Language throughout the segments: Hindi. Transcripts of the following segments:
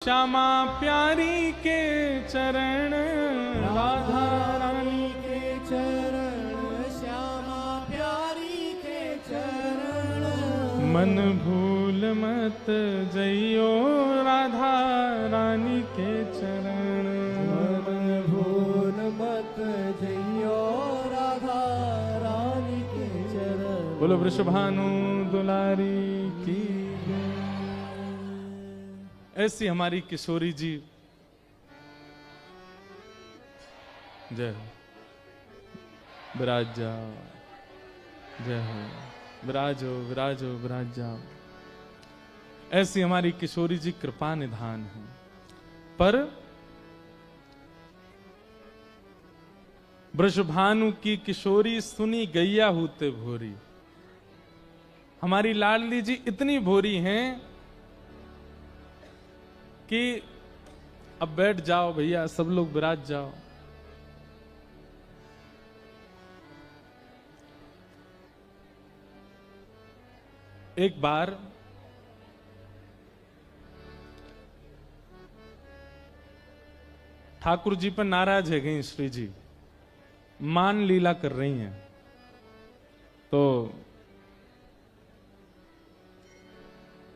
श्यामा प्यारी के चरण, राधा रानी के चरण, श्यामा प्यारी के चरण। मन भूल मत जइयो राधा रानी के चरण, मन भूल मत जइयो राधा रानी के चरण। बोलो वृषभानु दुलारी की। ऐसी हमारी किशोरी जी, जय हो, विराज जाओ, जय हो, विराजो विराजो विराज जाओ। ऐसी हमारी किशोरी जी कृपा निधान है। पर वृषभानु की किशोरी सुनी गैया होते भोरी। हमारी लाडली जी इतनी भोरी हैं कि अब बैठ जाओ भैया, सब लोग विराज जाओ। एक बार ठाकुर जी पर नाराज है गई श्री जी, मान लीला कर रही हैं। तो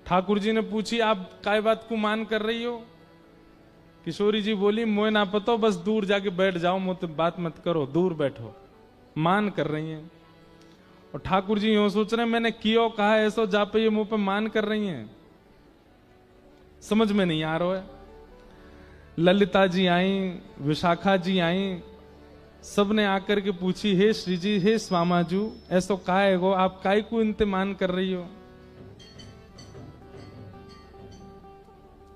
ठाकुर जी ने पूछी, आप काय बात को मान कर रही हो? किशोरी जी बोली, मोए ना पतो, बस दूर जाके बैठ जाओ, मुझसे बात मत करो, दूर बैठो। मान कर रही हैं। और ठाकुर जी यूं सोच रहे हैं, मैंने क्यों कहा ऐसो जा पे ये मुंह पे मान कर रही हैं, समझ में नहीं आ रहा है। ललिता जी आई, विशाखा जी आई, सबने आकर के पूछी, हे श्री जी, हे स्वामाजू, ऐसो कहा है गो, आप काय को इनते मान कर रही हो?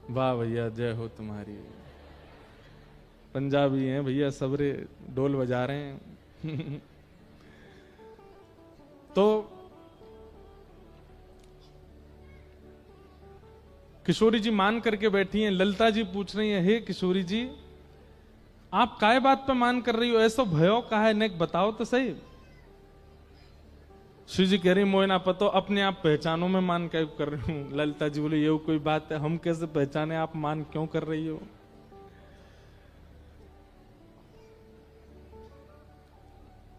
वाह भैया, जय हो तुम्हारी। पंजाबी हैं भैया, सबरे ढोल बजा रहे हैं। तो किशोरी जी मान करके बैठी हैं। ललिता जी पूछ रही हैं, हे किशोरी जी, आप काय बात पे मान कर रही हो? ऐसो भयो का है, नेक बताओ तो सही। श्री जी कह रही, मोए ना पतो, अपने आप पहचानो में मान क्या कर रही हूं। ललिता जी बोले, ये कोई बात है, हम कैसे पहचाने आप मान क्यों कर रही हो?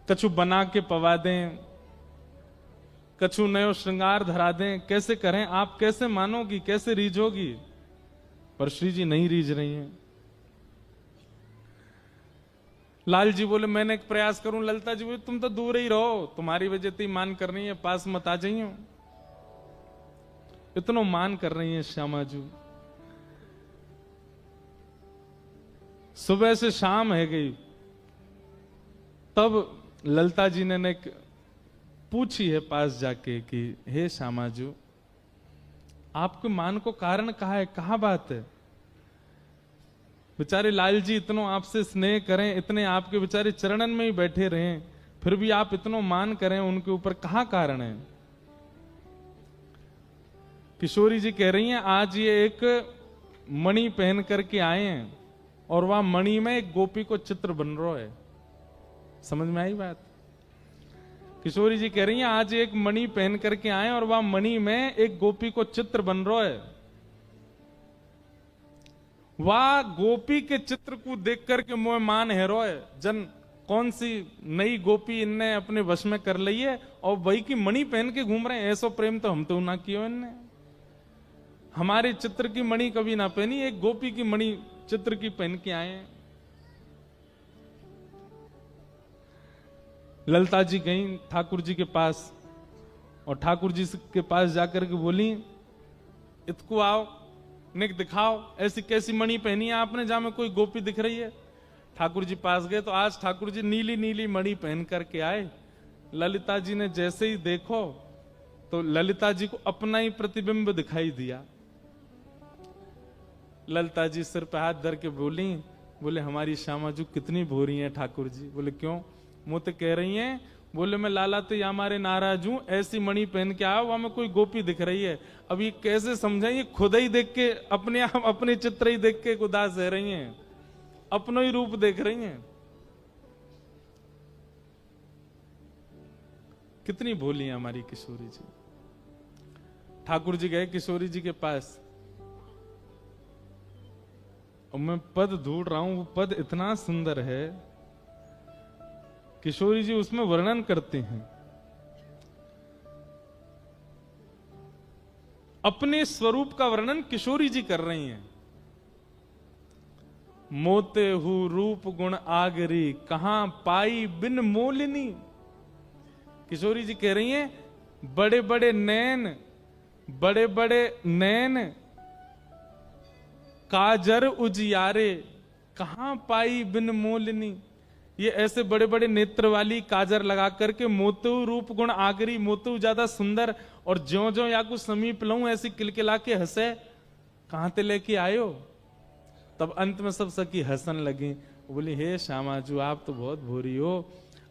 कछु बना के पवा दें, कछु नयो श्रृंगार धरा दें, कैसे करें? आप कैसे मानोगी, कैसे रीझोगी? पर श्री जी नहीं रीझ रही हैं। लाल जी बोले, मैंने एक प्रयास करूं। ललिता जी बोले, तुम तो दूर ही रहो, तुम्हारी वजह से मान कर रही है, पास मत आ जाइयो। इतना मान कर रही है श्यामा जी। सुबह से शाम है गई, तब ललिता जी ने पूछी है पास जाके कि हे श्यामाजू, आपके मान को कारण कहा है, कहा बात है? बेचारे लाल जी इतनो आपसे स्नेह करें, इतने आपके बेचारे चरणन में ही बैठे रहें, फिर भी आप इतनो मान करें उनके ऊपर, कहां कारण है? किशोरी जी कह रही हैं, आज ये एक मणि पहन करके आए हैं और वह मणि में एक गोपी को चित्र बन रहा है। समझ में आई बात? किशोरी जी कह रही हैं, आज एक मणि पहन करके आए और वह मणि में एक गोपी को चित्र बन रहा है। वह गोपी के चित्र को देख करके मोह मान है रो है, जन कौन सी नई गोपी इनने अपने वश में कर ली है और वही की मणि पहन के घूम रहे हैं। ऐसा प्रेम तो हम तो ना कियो इनने। हमारे चित्र की मणि कभी ना पहनी, एक गोपी की मणि चित्र की पहन के आए हैं। ललिता जी गई ठाकुर जी के पास और ठाकुर जी के पास जाकर के बोली, इतको आओ, निक दिखाओ, ऐसी कैसी मणि पहनी है आपने जहां में कोई गोपी दिख रही है? ठाकुर जी पास गए तो आज ठाकुर जी नीली नीली मणि पहन करके आए। ललिता जी ने जैसे ही देखो तो ललिता जी को अपना ही प्रतिबिंब दिखाई दिया। ललिता जी सिर पे हाथ धर के बोली, बोले हमारी श्यामा जी कितनी भोरी है ठाकुर जी। बोले क्यों? मुँह तो कह रही हैं, बोले मैं लाला तो या हमारे नाराज हूं, ऐसी मणि पहन के आओ, वहां में कोई गोपी दिख रही है। अब ये कैसे समझाएं? खुद ही देख के अपने आप अपने चित्र ही देख के उदास रह रही हैं, अपनो ही रूप देख रही हैं। कितनी भोली है हमारी किशोरी जी। ठाकुर जी गए किशोरी जी के पास, और मैं पद ढूंढ रहा हूं, वो पद इतना सुंदर है। किशोरी जी उसमें वर्णन करते हैं, अपने स्वरूप का वर्णन किशोरी जी कर रही हैं। मोते हु रूप गुण आगरी, कहां पाई बिन मोलिनी। किशोरी जी कह रही हैं, बड़े बड़े नैन, बड़े बड़े नैन, काजर उजियारे, कहां पाई बिन मोलिनी। ये ऐसे बड़े बड़े नेत्र वाली काजर लगा करके मोतु रूप गुण आगरी, मोतु ज्यादा सुंदर, और ज्यो ज्यो या कुछ समीप लऊं ऐसी किलकिला के हंसे, कहां ते लेके आयो। तब अंत में सब सखी हंसन लगी, बोली हे श्यामाजू आप तो बहुत भोरी हो,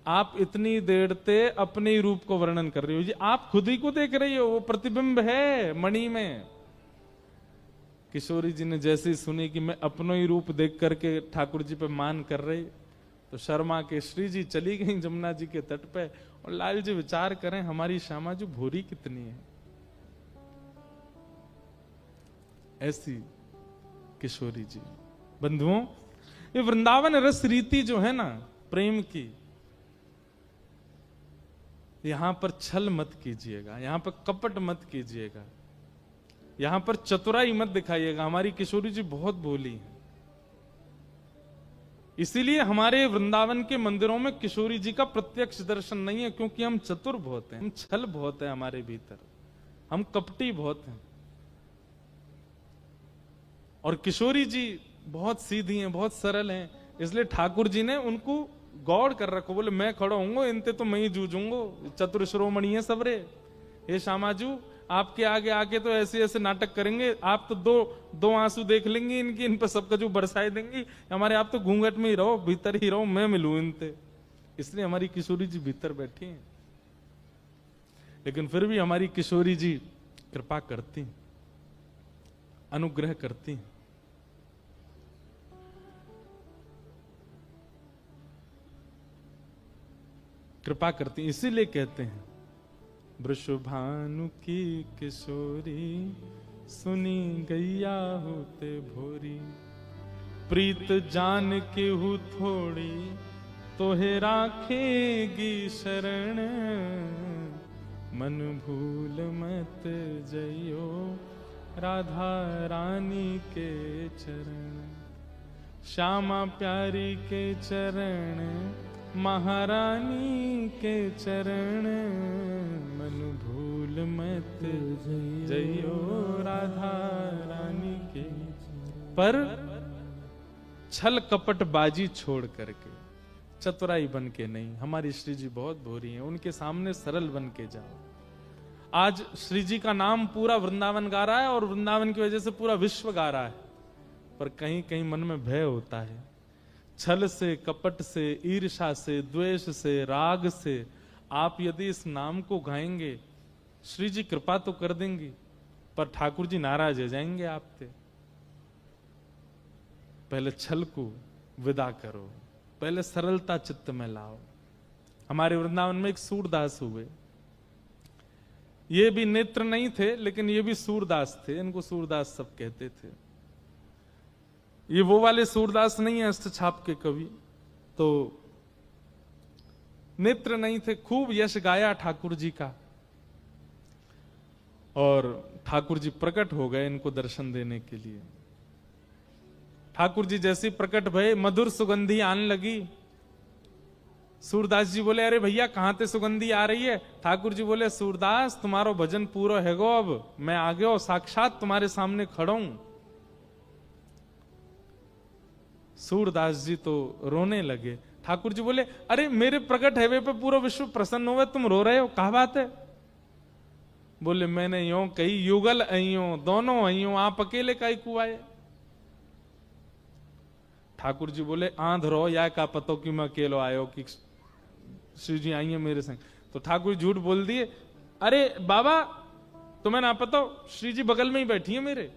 आप इतनी देर ते अपने ही रूप को वर्णन कर रही हो जी, आप खुद ही को देख रही हो, वो प्रतिबिंब है मणि में। किशोरी जी ने जैसे ही सुनी कि मैं अपनो ही रूप देख करके ठाकुर जी पे मान कर रही, तो शर्मा के श्री जी चली गई जमुना जी के तट पे। और लाल जी विचार करें, हमारी श्यामा जी भोरी कितनी है। ऐसी किशोरी जी। बंधुओं, ये वृंदावन रस रीति जो है ना प्रेम की, यहां पर छल मत कीजिएगा, यहां पर कपट मत कीजिएगा, यहां पर चतुराई मत दिखाइएगा। हमारी किशोरी जी बहुत भोली है, इसीलिए हमारे वृंदावन के मंदिरों में किशोरी जी का प्रत्यक्ष दर्शन नहीं है, क्योंकि हम चतुर बहुत हैं, हम छल बहुत है हमारे भीतर, हम कपटी बहुत हैं। और किशोरी जी बहुत सीधी हैं, बहुत सरल हैं, इसलिए ठाकुर जी ने उनको गौड़ कर रखो। बोले मैं खड़ा हूंगा, इनते तो मैं ही जूझूंगो, चतुर श्रोमणी है सबरे। हे श्यामाजू आपके आगे आके तो ऐसे ऐसे नाटक करेंगे, आप तो दो आंसू देख लेंगे इनकी, इन पर सबका जो बरसाए देंगी, हमारे आप तो घूंघट में ही रहो, भीतर ही रहो, मैं मिलूं इनते। इसलिए हमारी किशोरी जी भीतर बैठी हैं, लेकिन फिर भी हमारी किशोरी जी कृपा करती, अनुग्रह करती। कृपा करती, इसीलिए कहते हैं वृषभानु की किशोरी, सुनी गैया होते भोरी, प्रीत जान के हु थोड़ी, तोहे राखेगी शरण, मन भूल मत जइयो राधा रानी के चरण। श्यामा प्यारी के चरण, महारानी के चरण, मन भूल मत जइयो राधा रानी के। पर छल कपट बाजी छोड़ करके, चतुराई बन के नहीं। हमारी श्री जी बहुत भोरी हैं, उनके सामने सरल बन के जाओ। आज श्री जी का नाम पूरा वृंदावन गा रहा है, और वृंदावन की वजह से पूरा विश्व गा रहा है, पर कहीं कहीं मन में भय होता है। छल से, कपट से, ईर्ष्या से, द्वेष से, राग से आप यदि इस नाम को गाएंगे, श्री जी कृपा तो कर देंगी, पर ठाकुर जी नाराज हो जाएंगे आपसे। पहले छल को विदा करो, पहले सरलता चित्त में लाओ। हमारे वृंदावन में एक सूरदास हुए, ये भी नेत्र नहीं थे, लेकिन ये भी सूरदास थे, इनको सूरदास सब कहते थे। ये वो वाले सूरदास नहीं है अष्टछाप के कवि, तो नेत्र नहीं थे, खूब यश गाया ठाकुर जी का, और ठाकुर जी प्रकट हो गए इनको दर्शन देने के लिए। ठाकुर जी जैसे प्रकट भये, मधुर सुगंधी आने लगी। सूरदास जी बोले अरे भैया कहां ते सुगंधी आ रही है। ठाकुर जी बोले सूरदास तुम्हारो भजन पूरा है गो, अब मैं आ गयो, साक्षात तुम्हारे सामने खड़ा हूं। सूरदास जी तो रोने लगे। ठाकुर जी बोले अरे मेरे प्रकट है वे पे पूरा विश्व प्रसन्न हुआ, तुम रो रहे हो, क्या बात है। बोले मैंने यो कही युगल अइयो, दोनों अइयो, आप अकेले काई कुआए। ठाकुर जी बोले आंध रो या का पतो कि मैं अकेलो आयो कि श्री जी आई है मेरे संग। तो ठाकुर झूठ बोल दिए, अरे बाबा तुम्हें ना पता, श्री जी बगल में ही बैठी है मेरे,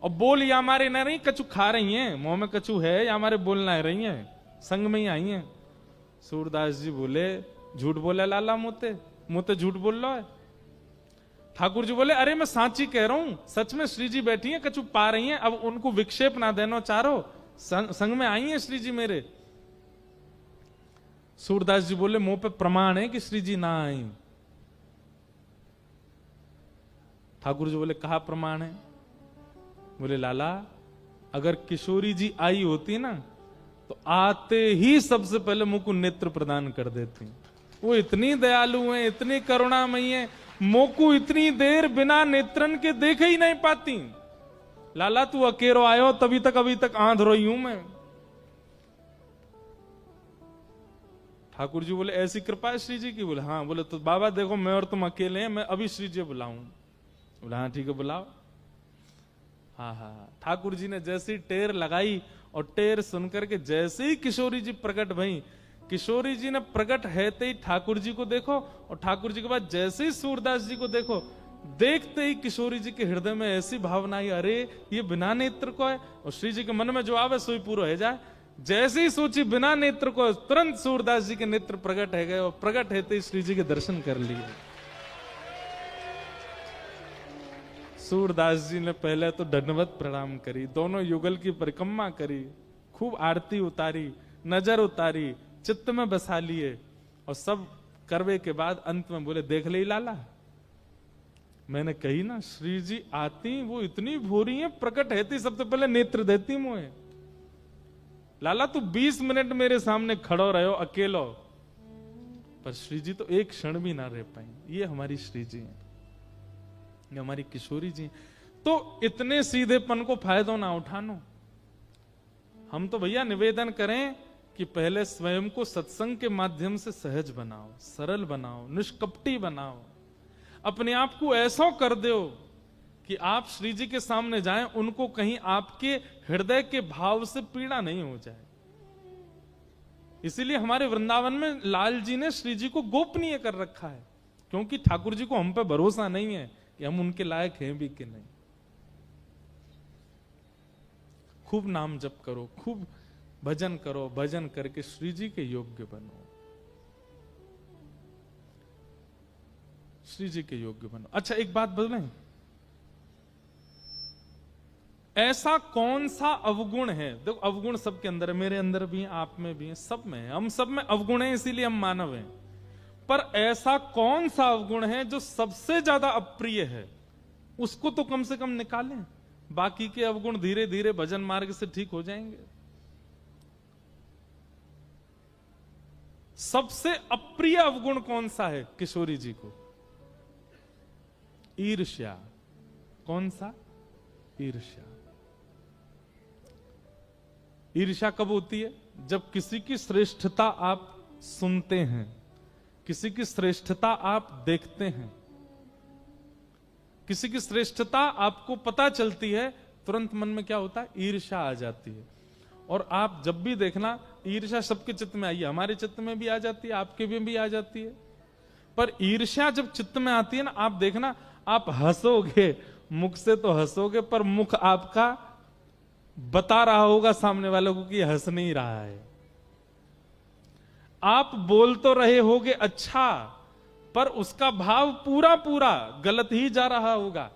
और बोल या हमारे न रही, कछु खा रही हैं, मुंह में कछु है या हमारे बोलना है रही हैं, संग में ही आई हैं। सूरदास जी बोले झूठ बोले लाला, मोते मोते झूठ बोल लो है। ठाकुर जी बोले अरे मैं सांची कह रहा हूं, सच में श्री जी बैठी हैं, कछु पा रही हैं, अब उनको विक्षेप ना देना चारो, संग में आई हैं श्री जी मेरे। सूरदास जी बोले मुंह पे प्रमाण है कि श्री जी ना आई। ठाकुर जी बोले कहा प्रमाण है? बोले लाला अगर किशोरी जी आई होती ना तो आते ही सबसे पहले मुंह को नेत्र प्रदान कर देती। वो इतनी दयालु हैं, इतनी करुणामयी हैं, मोकू इतनी देर बिना नेत्रन के देखे ही नहीं पाती। लाला तू अकेलो आयो तभी तक, अभी तक आंध रोई हूं मैं। ठाकुर जी बोले ऐसी कृपा है श्री जी की? बोले हाँ। बोले तो बाबा देखो मैं और तुम अकेले हैं, मैं अभी श्री जी बुलाऊं? बोला हाँ ठीक है बुलाओ। हाँ हाँ। ठाकुर जी ने जैसी टेर लगाई और टेर सुनकर के जैसे ही किशोरी जी प्रकट भई, किशोरी जी ने प्रकट हैते ही ठाकुर जी को देखो और ठाकुर जी के बाद जैसे ही सूरदास जी को देखो, देखते ही किशोरी जी के हृदय में ऐसी भावना आई, अरे ये बिना नेत्र को है। और श्री जी के मन में जो आवे सोई पूरा है जाए। जैसे ही सोची बिना नेत्र को, तुरंत सूरदास जी के नेत्र प्रकट है गए और प्रकट हैते ही श्री जी के दर्शन कर लिए। सूरदास जी ने पहले तो दंडवत प्रणाम करी, दोनों युगल की परिक्रमा करी, खूब आरती उतारी, नजर उतारी, चित्त में बसा लिए और सब करवे के बाद अंत में बोले देख ले लाला, मैंने कही ना श्री जी आती वो इतनी भूरी है, प्रकट हैती सबसे पहले नेत्र देती मुझे। लाला तू 20 मिनट मेरे सामने खड़ो रहो अकेलो, पर श्री जी तो एक क्षण भी ना रह पाई। ये हमारी श्री जी है, ये हमारी किशोरी जी। तो इतने सीधेपन को फायदा ना उठानो। हम तो भैया निवेदन करें कि पहले स्वयं को सत्संग के माध्यम से सहज बनाओ, सरल बनाओ, निष्कपटी बनाओ, अपने आप को ऐसा कर दो कि आप श्री जी के सामने जाएं, उनको कहीं आपके हृदय के भाव से पीड़ा नहीं हो जाए। इसीलिए हमारे वृंदावन में लाल जी ने श्री जी को गोपनीय कर रखा है, क्योंकि ठाकुर जी को हम पे भरोसा नहीं है कि हम उनके लायक हैं भी कि नहीं। खूब नाम जप करो, खूब भजन करो, भजन करके श्री जी के योग्य बनो, श्री जी के योग्य बनो। अच्छा एक बात बोलें, ऐसा कौन सा अवगुण है? देखो अवगुण सबके अंदर है, मेरे अंदर भी है, आप में भी है, सब में है, हम सब में अवगुण है, इसीलिए हम मानव हैं। पर ऐसा कौन सा अवगुण है जो सबसे ज्यादा अप्रिय है? उसको तो कम से कम निकालें, बाकी के अवगुण धीरे धीरे भजन मार्ग से ठीक हो जाएंगे। सबसे अप्रिय अवगुण कौन सा है किशोरी जी को? ईर्ष्या। कौन सा? ईर्ष्या। ईर्ष्या कब होती है? जब किसी की श्रेष्ठता आप सुनते हैं, किसी की श्रेष्ठता आप देखते हैं, किसी की श्रेष्ठता आपको पता चलती है, तुरंत मन में क्या होता है? ईर्ष्या आ जाती है। और आप जब भी देखना, ईर्ष्या सबके चित्त में आई है, हमारे चित्त में भी आ जाती है, आपके भी आ जाती है। पर ईर्ष्या जब चित्त में आती है ना, आप देखना, आप हंसोगे, मुख से तो हंसोगे, पर मुख आपका बता रहा होगा सामने वालों को कि हंस नहीं रहा है। आप बोल तो रहे होगे अच्छा, पर उसका भाव पूरा पूरा गलत ही जा रहा होगा।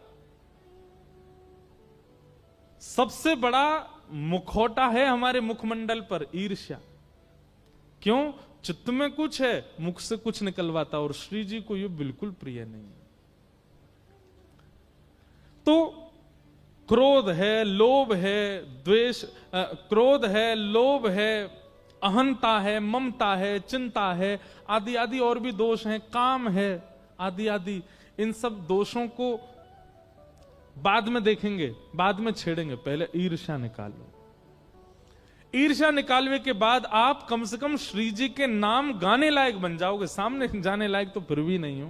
सबसे बड़ा मुखौटा है हमारे मुखमंडल पर ईर्ष्या। क्यों? चित्त में कुछ है, मुख से कुछ निकलवाता, और श्री जी को ये बिल्कुल प्रिय नहीं है। तो क्रोध है, लोभ है, द्वेष, क्रोध है, लोभ है, अहंता है, ममता है, चिंता है, आदि आदि और भी दोष हैं, काम है, आदि आदि। इन सब दोषों को बाद में देखेंगे, बाद में छेड़ेंगे, पहले ईर्ष्या निकालो। ईर्ष्या निकालने के बाद आप कम से कम श्री जी के नाम गाने लायक बन जाओगे। सामने जाने लायक तो फिर भी नहीं हो,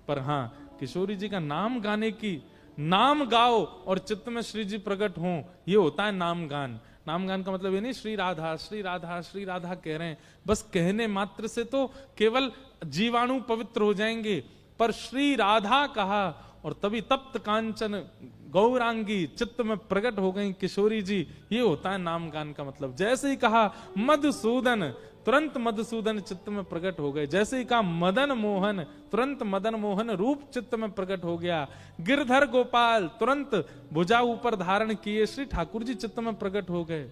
पर हां किशोरी जी का नाम गाने की, नाम गाओ और चित्त में श्री जी प्रकट हों, ये होता है नाम गान। नाम गान का मतलब ये नहीं श्री राधा श्री राधा श्री राधा कह रहे हैं, बस कहने मात्र से तो केवल जीवाणु पवित्र हो जाएंगे, पर श्री राधा कहा और तभी तप्त कांचन गौरांगी चित्त में प्रकट हो गई किशोरी जी, ये होता है नाम गान का मतलब। जैसे ही कहा मधुसूदन तुरंत मधुसूदन चित्त में प्रकट हो गए। जैसे ही कहा मदन मोहन, तुरंत मदन मोहन रूप चित्त में प्रकट हो गया। गिरधर गोपाल, तुरंत भुजा ऊपर धारण किए श्री ठाकुर जी चित्त में प्रकट हो गए।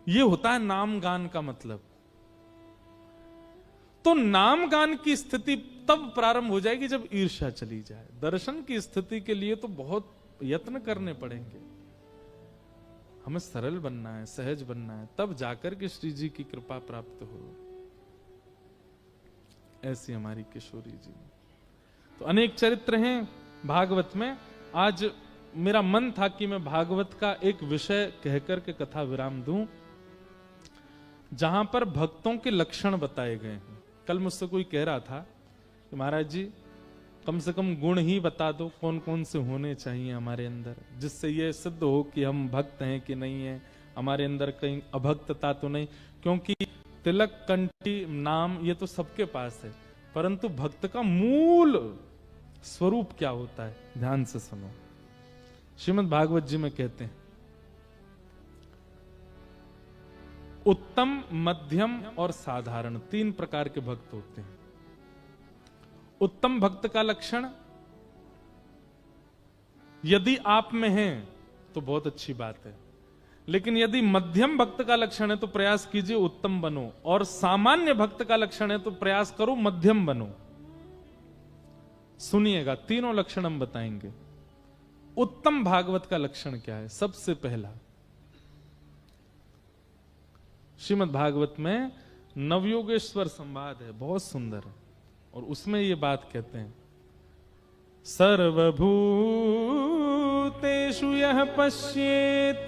ये होता है नाम गान का मतलब। तो नाम गान की स्थिति तब प्रारंभ हो जाएगी जब ईर्ष्या चली जाए। दर्शन की स्थिति के लिए तो बहुत यत्न करने पड़ेंगे, हमें सरल बनना है, सहज बनना है, तब जाकर के श्री जी की कृपा प्राप्त हो। ऐसी हमारी किशोरी जी। तो अनेक चरित्र हैं भागवत में। आज मेरा मन था कि मैं भागवत का एक विषय कहकर के कथा विराम दूं, जहां पर भक्तों के लक्षण बताए गए हैं। कल मुझसे कोई कह रहा था कि महाराज जी कम से कम गुण ही बता दो, कौन कौन से होने चाहिए हमारे अंदर, जिससे ये सिद्ध हो कि हम भक्त हैं कि नहीं है, हमारे अंदर कहीं अभक्तता तो नहीं। क्योंकि तिलक, कंठी, नाम ये तो सबके पास है, परंतु भक्त का मूल स्वरूप क्या होता है, ध्यान से सुनो। श्रीमद् भागवत जी में कहते हैं उत्तम, मध्यम और साधारण 3 प्रकार के भक्त होते हैं। उत्तम भक्त का लक्षण यदि आप में है तो बहुत अच्छी बात है, लेकिन यदि मध्यम भक्त का लक्षण है तो प्रयास कीजिए उत्तम बनो, और सामान्य भक्त का लक्षण है तो प्रयास करो मध्यम बनो। सुनिएगा, तीनों लक्षण हम बताएंगे। उत्तम भागवत का लक्षण क्या है? सबसे पहला, श्रीमद् भागवत में नवयोगेश्वर संवाद है, बहुत सुंदर है, और उसमें ये बात कहते हैं सर्वभूतेषु यः पश्येत्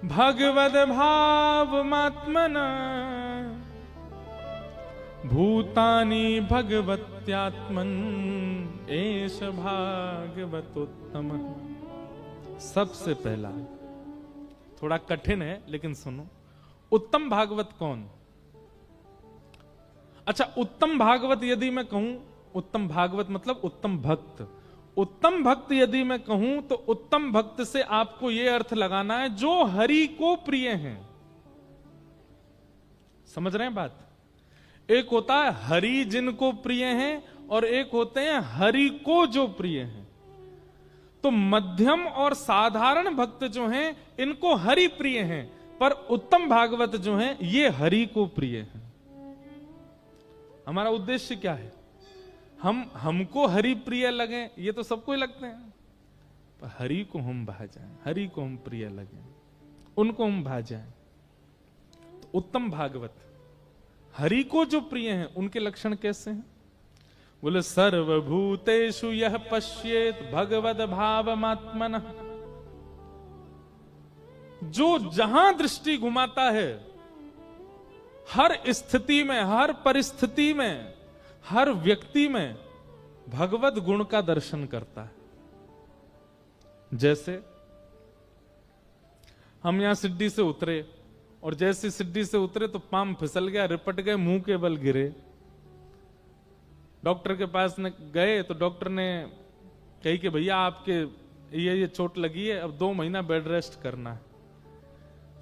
भगवद भावमात्मना भूतानि भगवत्यात्मन् एष भागवतोत्तमः। सबसे पहला, थोड़ा कठिन है लेकिन सुनो। उत्तम भागवत कौन? अच्छा, उत्तम भागवत यदि मैं कहूं, उत्तम भागवत मतलब उत्तम भक्त। उत्तम भक्त यदि मैं कहूं तो उत्तम भक्त से आपको यह अर्थ लगाना है जो हरि को प्रिय हैं। समझ रहे हैं बात? एक होता है हरि जिनको प्रिय हैं, और एक होते हैं हरि को जो प्रिय हैं। तो मध्यम और साधारण भक्त जो हैं इनको हरि प्रिय हैं, पर उत्तम भागवत जो हैं ये हरि को प्रिय हैं। हमारा उद्देश्य क्या है? हमको हरि प्रिय लगे, ये तो सबको ही लगते हैं, पर हरि को हम भा जाएं, हरि को हम प्रिय लगे, उनको हम भा जाएं। तो उत्तम भागवत हरि को जो प्रिय हैं उनके लक्षण कैसे हैं? बोले सर्वभूतेषु यः पश्येत् भगवद भावमात्मनः। जो जहां दृष्टि घुमाता है, हर स्थिति में, हर परिस्थिति में, हर व्यक्ति में भगवत गुण का दर्शन करता है। जैसे हम यहां सिड्डी से उतरे, और जैसे सिड्डी से उतरे तो पांव फिसल गया, रिपट गए, मुंह के बल गिरे। डॉक्टर के पास गए तो डॉक्टर ने कही कि भैया आपके ये चोट लगी है, अब 2 महीना बेड रेस्ट करना है।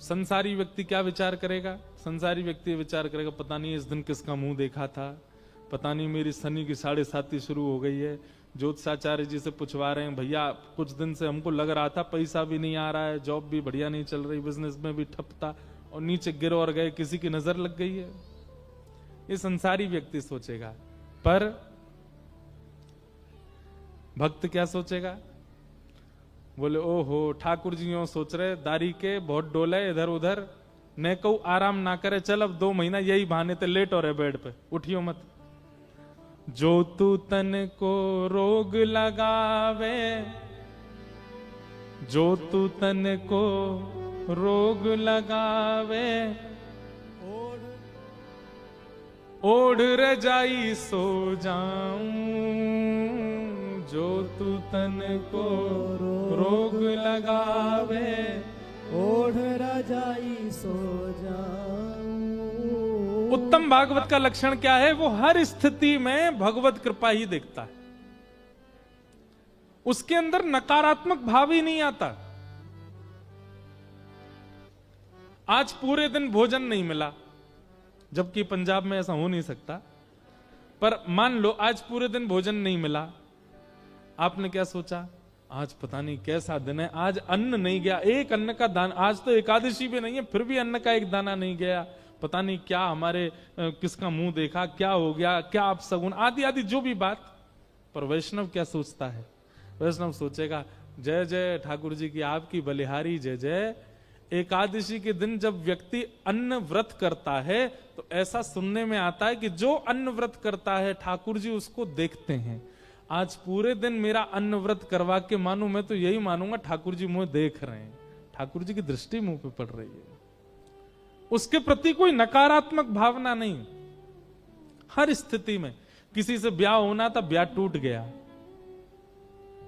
संसारी व्यक्ति क्या विचार करेगा? संसारी व्यक्ति विचार करेगा पता नहीं इस दिन किसका मुंह देखा था, पता नहीं मेरी शनि की 7.5 शुरू हो गई है। ज्योतिषाचार्य जी से पूछवा रहे हैं भैया कुछ दिन से हमको लग रहा था पैसा भी नहीं आ रहा है, जॉब भी बढ़िया नहीं चल रही, बिजनेस में भी ठप था, और नीचे गिर और गए, किसी की नजर लग गई है। ये संसारी व्यक्ति सोचेगा, पर भक्त क्या सोचेगा? बोले ओहो ठाकुर जी यूं सोच रहे, दारी के बहुत डोले इधर उधर, न कहू आराम ना करे, चल अब 2 महीना यही बहाने ते लेट हो रहे बेड पे, उठियो मत। जो तू तन को रोग लगावे, जो तू तन को रोग लगावे, ओढ़ रजाई सो जाऊं, जो तू तन को रोग लगावे, ओढ़ रजाई सो जाऊं। उत्तम भागवत का लक्षण क्या है? वो हर स्थिति में भगवत कृपा ही देखता है, उसके अंदर नकारात्मक भाव ही नहीं आता। आज पूरे दिन भोजन नहीं मिला, जबकि पंजाब में ऐसा हो नहीं सकता, पर मान लो आज पूरे दिन भोजन नहीं मिला। आपने क्या सोचा, आज पता नहीं कैसा दिन है, आज अन्न नहीं गया, एक अन्न का दान, आज तो एकादशी भी नहीं है फिर भी अन्न का एक दाना नहीं गया, पता नहीं क्या हमारे किसका मुंह देखा, क्या हो गया, क्या आप सगुन, आदि आदि जो भी बात। पर वैष्णव क्या सोचता है, वैष्णव सोचेगा जय जय ठाकुर जी की आपकी बलिहारी जय जय। एकादशी के दिन जब व्यक्ति अन्न व्रत करता है तो ऐसा सुनने में आता है कि जो अन्न व्रत करता है ठाकुर जी उसको देखते हैं। आज पूरे दिन मेरा अन्न व्रत करवा के मानू, मैं तो यही मानूंगा ठाकुर जी मुझे देख रहे हैं, ठाकुर जी की दृष्टि मुंह पे पड़ रही है। उसके प्रति कोई नकारात्मक भावना नहीं। हर स्थिति में किसी से ब्याह होना था, ब्याह टूट गया,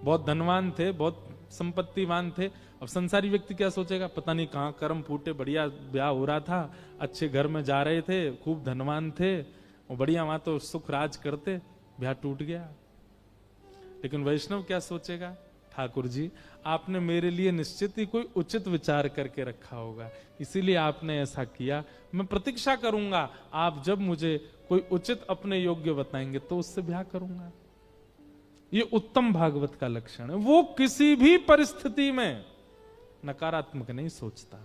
बहुत धनवान थे, बहुत संपत्तिवान थे, अब संसारी व्यक्ति क्या सोचेगा, पता नहीं कहां कर्म फूटे, बढ़िया ब्याह हो रहा था, अच्छे घर में जा रहे थे, खूब धनवान थे और बढ़िया वहां तो सुख राज करते, ब्याह टूट गया। लेकिन वैष्णव क्या सोचेगा, ठाकुर जी आपने मेरे लिए निश्चित ही कोई उचित विचार करके रखा होगा, इसीलिए आपने ऐसा किया। मैं प्रतीक्षा करूंगा, आप जब मुझे कोई उचित अपने योग्य बताएंगे तो उससे ब्याह करूंगा। ये उत्तम भागवत का लक्षण है, वो किसी भी परिस्थिति में नकारात्मक नहीं सोचता।